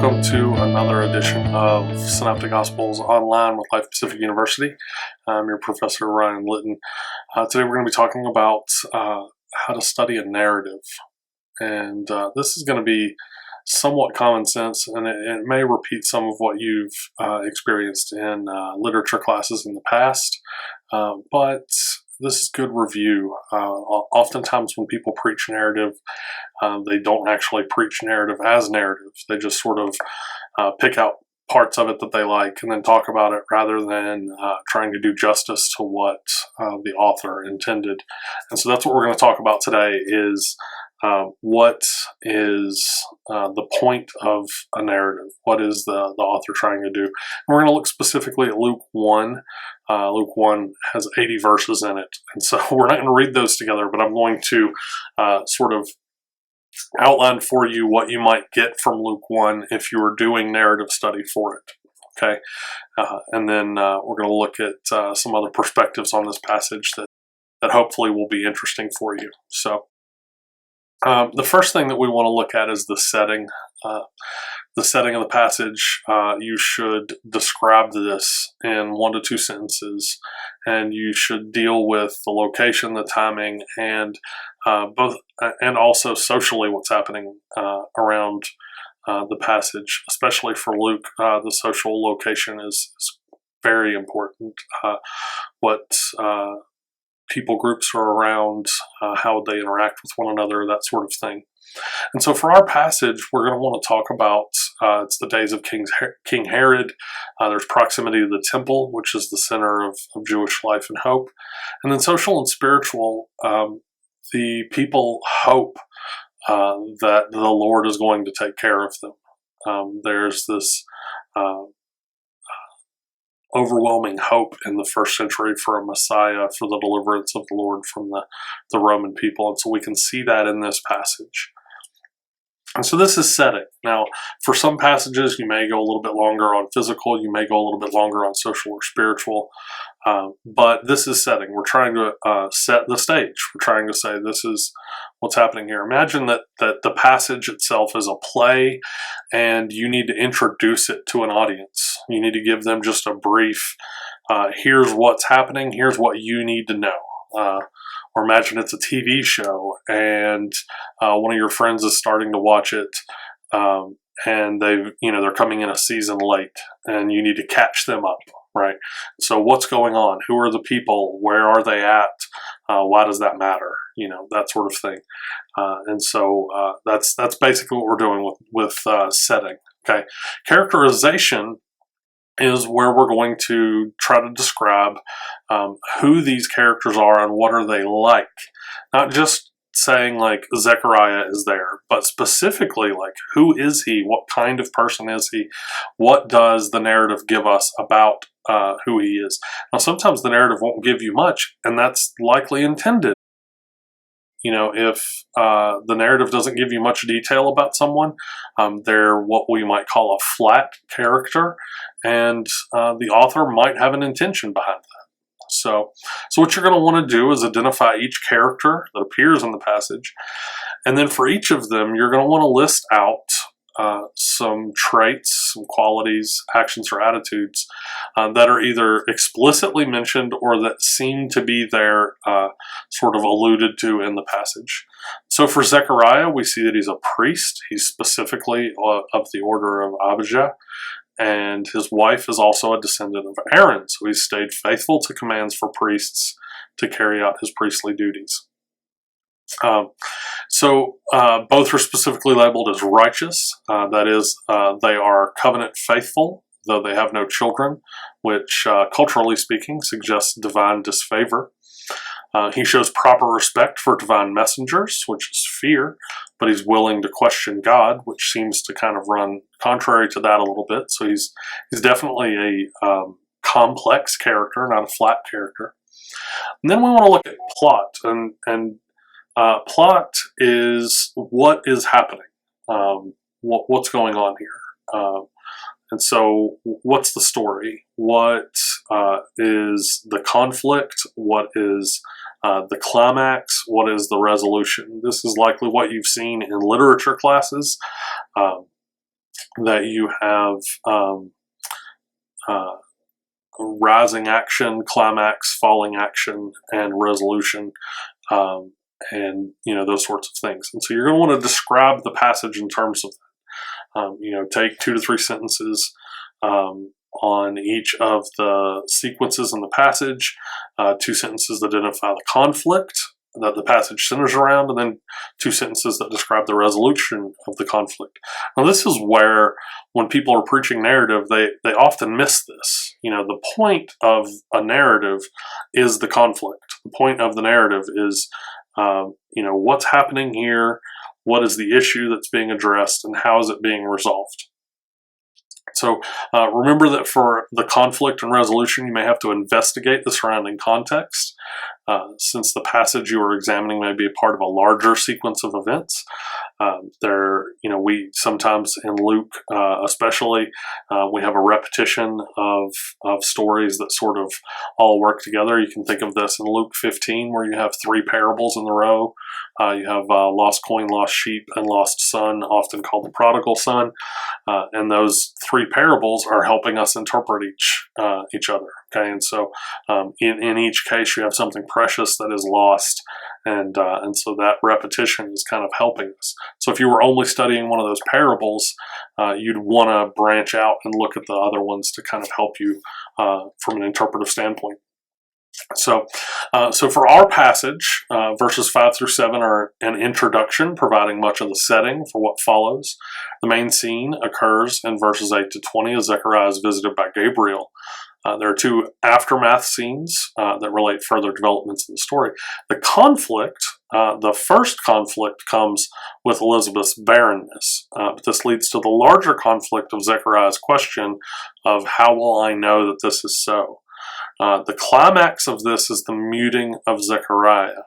welcome to another edition of Synoptic Gospels online with Life Pacific University. I'm your professor, Ryan Litton. Today we're going to be talking about how to study a narrative. And this is going to be somewhat common sense, and it may repeat some of what you've experienced in literature classes in the past, but this is good review. Oftentimes when people preach narrative, they don't actually preach narrative as narrative. They just sort of pick out parts of it that they like and then talk about it rather than trying to do justice to what the author intended. And so that's what we're going to talk about today is what is the point of a narrative? What is the author trying to do? And we're going to look specifically at Luke 1. Luke 1 has 80 verses in it. And so we're not going to read those together, but I'm going to sort of outline for you what you might get from Luke 1 if you were doing narrative study for it. Okay? And then we're going to look at some other perspectives on this passage that hopefully will be interesting for you. So the first thing that we want to look at is the setting. The setting of the passage, you should describe this in 1 to 2 sentences, and you should deal with the location, the timing, and also socially what's happening around the passage. Especially for Luke, the social location is very important. What people groups are around, how they interact with one another, that sort of thing. And so for our passage, we're going to want to talk about, it's the days of King Herod. There's proximity to the temple, which is the center of Jewish life and hope. And then social and spiritual, the people hope that the Lord is going to take care of them. There's this overwhelming hope in the first century for a Messiah, for the deliverance of the Lord from the Roman people. And so we can see that in this passage. And so this is setting. Now, for some passages, you may go a little bit longer on physical, you may go a little bit longer on social or spiritual, but this is setting. We're trying to set the stage. We're trying to say this is what's happening here. Imagine that the passage itself is a play, and you need to introduce it to an audience. You need to give them just a brief, here's what's happening, here's what you need to know. Or imagine it's a TV show and one of your friends is starting to watch it, and they're coming in a season late, and you need to catch them up, right? So what's going on? Who are the people? Where are they at? Why does that matter? That sort of thing. And so that's basically what we're doing with setting. Okay, characterization is where we're going to try to describe who these characters are and what are they like. Not just saying like Zechariah is there, but specifically like who is he? What kind of person is he? What does the narrative give us about who he is? Now sometimes the narrative won't give you much, and that's likely intended. If the narrative doesn't give you much detail about someone, they're what we might call a flat character, and the author might have an intention behind that. So what you're going to want to do is identify each character that appears in the passage, and then for each of them, you're going to want to list out some traits, some qualities, actions, or attitudes that are either explicitly mentioned or that seem to be there, sort of alluded to in the passage. So for Zechariah, we see that he's a priest. He's specifically of the order of Abijah, and his wife is also a descendant of Aaron. So he's stayed faithful to commands for priests to carry out his priestly duties. Both are specifically labeled as righteous. That is, they are covenant faithful, though they have no children, which culturally speaking suggests divine disfavor. He shows proper respect for divine messengers, which is fear, but he's willing to question God, which seems to kind of run contrary to that a little bit. So he's definitely a complex character, not a flat character. And then we want to look at plot, and plot is what is happening, what's going on here. And so what's the story? What is the conflict? What is the climax? What is the resolution? This is likely what you've seen in literature classes. that you have rising action, climax, falling action, and resolution, and those sorts of things. And so you're going to want to describe the passage in terms of take 2 to 3 sentences on each of the sequences in the passage, 2 sentences that identify the conflict that the passage centers around, and then 2 sentences that describe the resolution of the conflict. Now, this is where, when people are preaching narrative, they often miss this. The point of a narrative is the conflict. The point of the narrative is, what's happening here, what is the issue that's being addressed, and how is it being resolved. So remember that for the conflict and resolution, you may have to investigate the surrounding context, since the passage you are examining may be a part of a larger sequence of events. We sometimes in Luke, especially, we have a repetition of stories that sort of all work together. You can think of this in Luke 15, where you have 3 parables in a row. You have lost coin, lost sheep, and lost son, often called the prodigal son. And those 3 parables are helping us interpret each other. Okay, and so in each case, you have something precious that is lost, and so that repetition is kind of helping us. So if you were only studying one of those parables, you'd want to branch out and look at the other ones to kind of help you from an interpretive standpoint. So for our passage, verses 5 through 7 are an introduction, providing much of the setting for what follows. The main scene occurs in verses 8 to 20 as Zechariah is visited by Gabriel. There are 2 aftermath scenes that relate further developments in the story. The conflict, the first conflict, comes with Elizabeth's barrenness. But this leads to the larger conflict of Zechariah's question of, how will I know that this is so? The climax of this is the muting of Zechariah,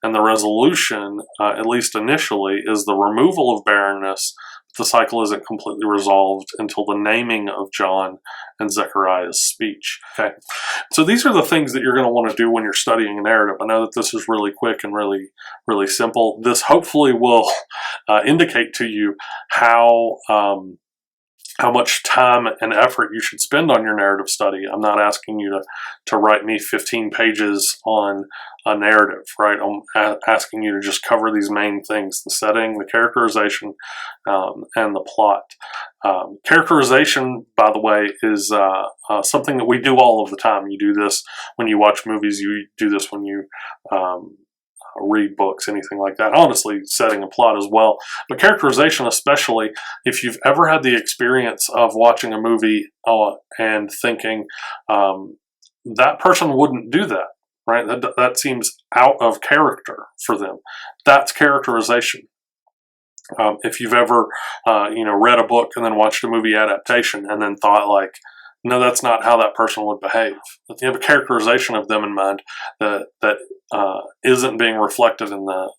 and the resolution, at least initially, is the removal of barrenness. The cycle isn't completely resolved until the naming of John and Zechariah's speech. Okay, so these are the things that you're going to want to do when you're studying a narrative. I know that this is really quick and really, really simple. This hopefully will indicate to you how much time and effort you should spend on your narrative study. I'm not asking you to write me 15 pages on a narrative, right? I'm asking you to just cover these main things: the setting, the characterization, and the plot. Characterization, by the way, is something that we do all of the time. You do this when you watch movies. You do this when you read books, anything like that. Honestly, setting a plot as well. But characterization, especially if you've ever had the experience of watching a movie and thinking, that person wouldn't do that, right? That seems out of character for them. That's characterization. If you've ever, read a book and then watched a movie adaptation and then thought, like, no, that's not how that person would behave. But you have a characterization of them in mind that isn't being reflected in the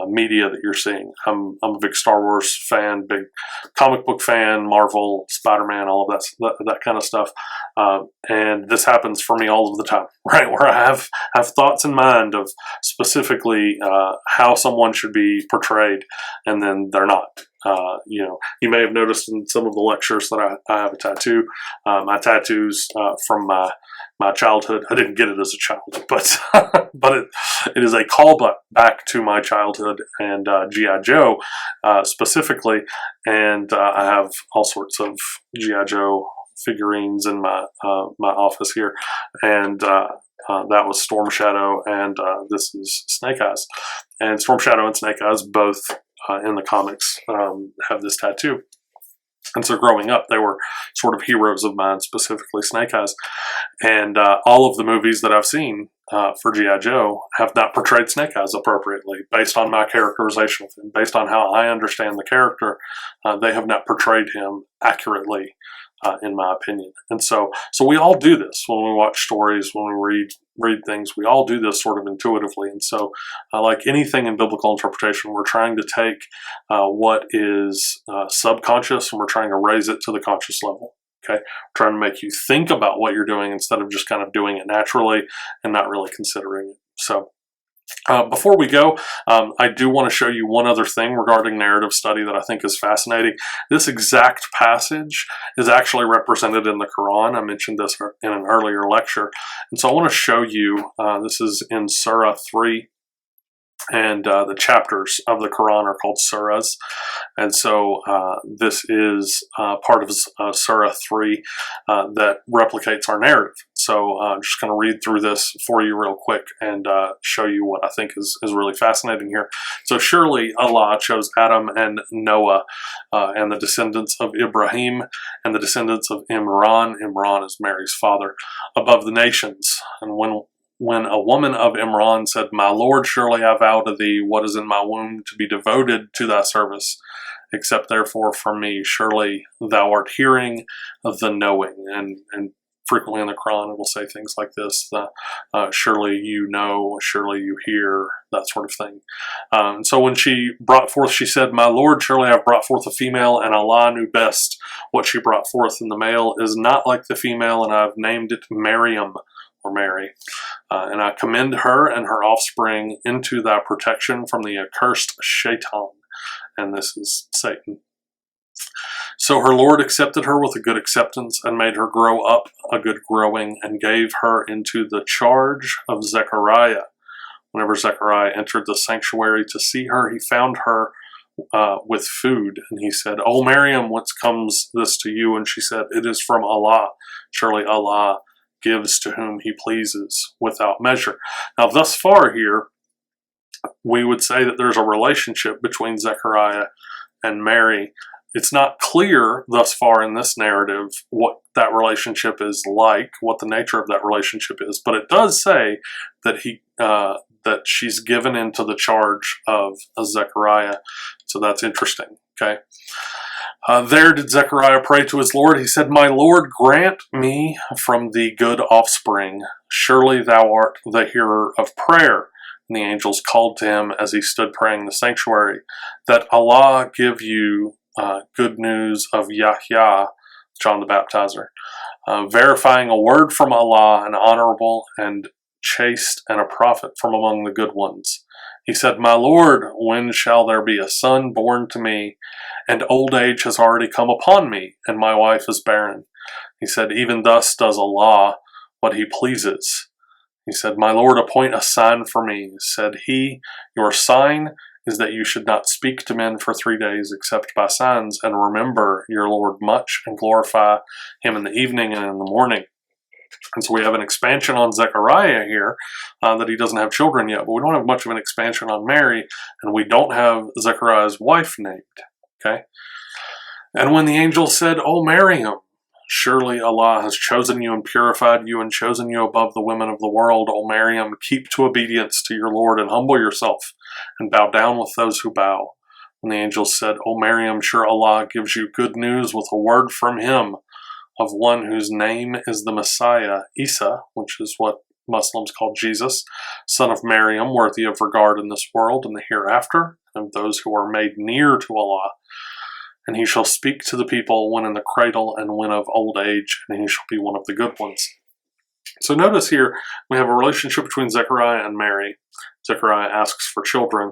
media that you're seeing. I'm a big Star Wars fan, big comic book fan, Marvel, Spider-Man, all of that kind of stuff. And this happens for me all of the time, right? Where I have thoughts in mind of specifically how someone should be portrayed, and then they're not. You may have noticed in some of the lectures that I have a tattoo. My tattoos from my childhood. I didn't get it as a child, but it is a callback back to my childhood and G.I. Joe specifically. And I have all sorts of G.I. Joe figurines in my office here, and that was Storm Shadow, and this is Snake Eyes. And Storm Shadow and Snake Eyes both in the comics have this tattoo. And so growing up, they were sort of heroes of mine, specifically Snake Eyes. And all of the movies that I've seen for G.I. Joe have not portrayed Snake Eyes appropriately, based on my characterization of him, based on how I understand the character. They have not portrayed him accurately, in my opinion. And so we all do this when we watch stories, when we read things. We all do this sort of intuitively. And so like anything in biblical interpretation, we're trying to take what is subconscious, and we're trying to raise it to the conscious level. Okay, we're trying to make you think about what you're doing instead of just kind of doing it naturally and not really considering it. So Before we go, I do want to show you one other thing regarding narrative study that I think is fascinating. This exact passage is actually represented in the Qur'an. I mentioned this in an earlier lecture. And so I want to show you, this is in Surah 3. And the chapters of the Quran are called Surahs. And so this is part of Surah 3 that replicates our narrative. So I'm just going to read through this for you real quick and show you what I think is really fascinating here. So surely Allah chose Adam and Noah and the descendants of Ibrahim and the descendants of Imran. Imran is Mary's father, above the nations. And when a woman of Imran said, "My Lord, surely I vow to thee what is in my womb to be devoted to thy service. Accept therefore from me, surely thou art hearing of the knowing." And frequently in the Quran it will say things like this, surely you know, surely you hear, that sort of thing. So when she brought forth, she said, "My Lord, surely I have brought forth a female, and Allah knew best what she brought forth, and the male is not like the female, and I have named it Maryam," or Mary. "And I commend her and her offspring into thy protection from the accursed Shaitan." And this is Satan. "So her Lord accepted her with a good acceptance and made her grow up a good growing and gave her into the charge of Zechariah. Whenever Zechariah entered the sanctuary to see her, he found her with food. And he said, 'O Maryam, whence comes this to you?' And she said, 'It is from Allah. Surely Allah gives to whom he pleases without measure.'" Now, thus far here, we would say that there's a relationship between Zechariah and Mary. It's not clear thus far in this narrative what that relationship is like, what the nature of that relationship is, but it does say that that she's given into the charge of Zechariah. So that's interesting. Okay. There did Zechariah pray to his Lord. He said, "My Lord, grant me from thee good offspring. Surely thou art the hearer of prayer." And the angels called to him as he stood praying in the sanctuary, "That Allah give you good news of Yahya," John the Baptizer, "verifying a word from Allah, an honorable and chaste, and a prophet from among the good ones. He said, 'My Lord, when shall there be a son born to me? And old age has already come upon me, and my wife is barren.' He said, 'Even thus does Allah what he pleases.' He said, 'My Lord, appoint a sign for me.' Said he, 'Your sign is that you should not speak to men for 3 days except by signs, and remember your Lord much, and glorify him in the evening and in the morning.'" And so we have an expansion on Zechariah here, that he doesn't have children yet, but we don't have much of an expansion on Mary, and we don't have Zechariah's wife named. Okay? "And when the angel said, 'O Maryam, surely Allah has chosen you and purified you and chosen you above the women of the world. O Maryam, keep to obedience to your Lord and humble yourself and bow down with those who bow.' And the angel said, 'O Maryam, sure Allah gives you good news with a word from him of one whose name is the Messiah, Isa,'" which is what Muslims call Jesus, "son of Maryam, worthy of regard in this world and the hereafter, and of those who are made near to Allah. And he shall speak to the people when in the cradle and when of old age, and he shall be one of the good ones." So notice here, we have a relationship between Zechariah and Mary. Zechariah asks for children,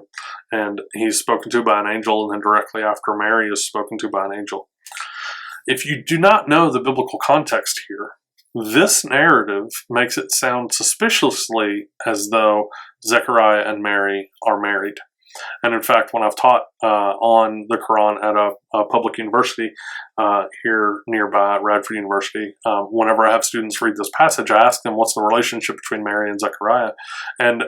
and he's spoken to by an angel, and then directly after, Mary is spoken to by an angel. If you do not know the biblical context here, this narrative makes it sound suspiciously as though Zechariah and Mary are married. And in fact, when I've taught on the Quran at a public university here nearby, Radford University, whenever I have students read this passage, I ask them, what's the relationship between Mary and Zechariah? And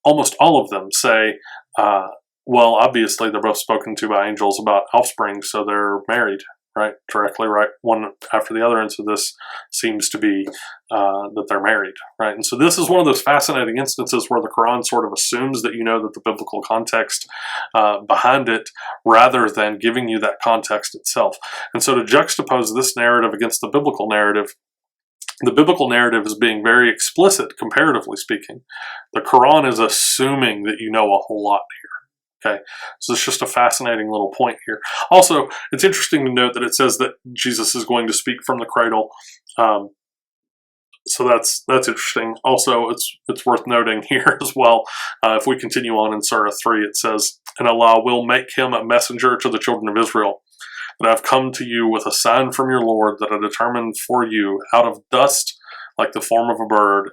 almost all of them say, well, obviously they're both spoken to by angels about offspring, so they're married, right? Directly, right? One after the other. And so this seems to be that they're married, right? And so this is one of those fascinating instances where the Quran sort of assumes that you know that the biblical context behind it, rather than giving you that context itself. And so to juxtapose this narrative against the biblical narrative is being very explicit, comparatively speaking. The Quran is assuming that you know a whole lot here. Okay, so it's just a fascinating little point here. Also, it's interesting to note that it says that Jesus is going to speak from the cradle. So that's interesting. Also, it's worth noting here as well. If we continue on in Surah 3, it says, "And Allah will make him a messenger to the children of Israel, that I have come to you with a sign from your Lord that I determined for you out of dust, like the form of a bird.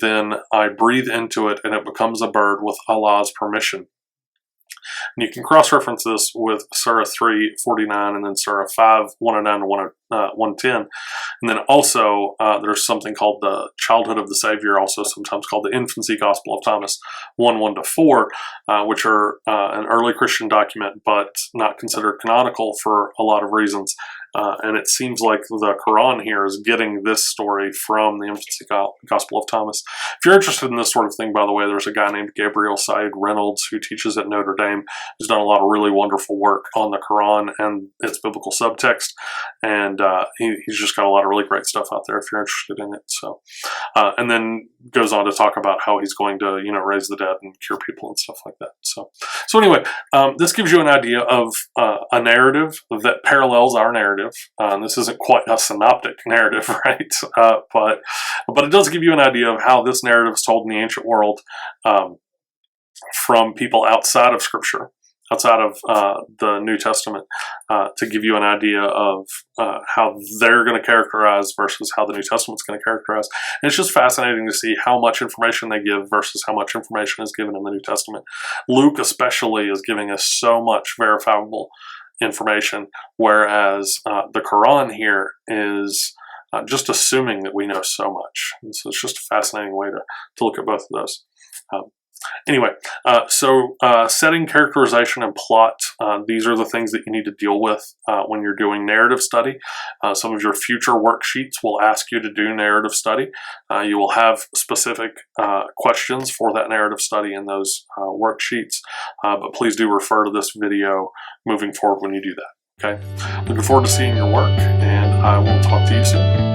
Then I breathe into it, and it becomes a bird with Allah's permission." And you can cross-reference this with Surah 3:49 and then Surah 5:109 to 110. And then also there's something called the Childhood of the Savior, also sometimes called the Infancy Gospel of Thomas 1:1 to 4, which are an early Christian document, but not considered canonical for a lot of reasons. And it seems like the Qur'an here is getting this story from the Infancy Gospel of Thomas. If you're interested in this sort of thing, by the way, there's a guy named Gabriel Said Reynolds who teaches at Notre Dame, who's done a lot of really wonderful work on the Qur'an and its biblical subtext. And he's just got a lot of really great stuff out there if you're interested in it. So, and then goes on to talk about how he's going to, raise the dead and cure people and stuff like that. So anyway, this gives you an idea of a narrative that parallels our narrative. This isn't quite a synoptic narrative, right? But it does give you an idea of how this narrative is told in the ancient world from people outside of Scripture, outside of the New Testament, to give you an idea of how they're going to characterize versus how the New Testament's going to characterize. And it's just fascinating to see how much information they give versus how much information is given in the New Testament. Luke especially is giving us so much verifiable information, whereas the Quran here is just assuming that we know so much. And so it's just a fascinating way to look at both of those. Anyway, setting, characterization, and plot, these are the things that you need to deal with when you're doing narrative study. Some of your future worksheets will ask you to do narrative study. You will have specific questions for that narrative study in those worksheets, but please do refer to this video moving forward when you do that. Okay? Looking forward to seeing your work, and I will talk to you soon.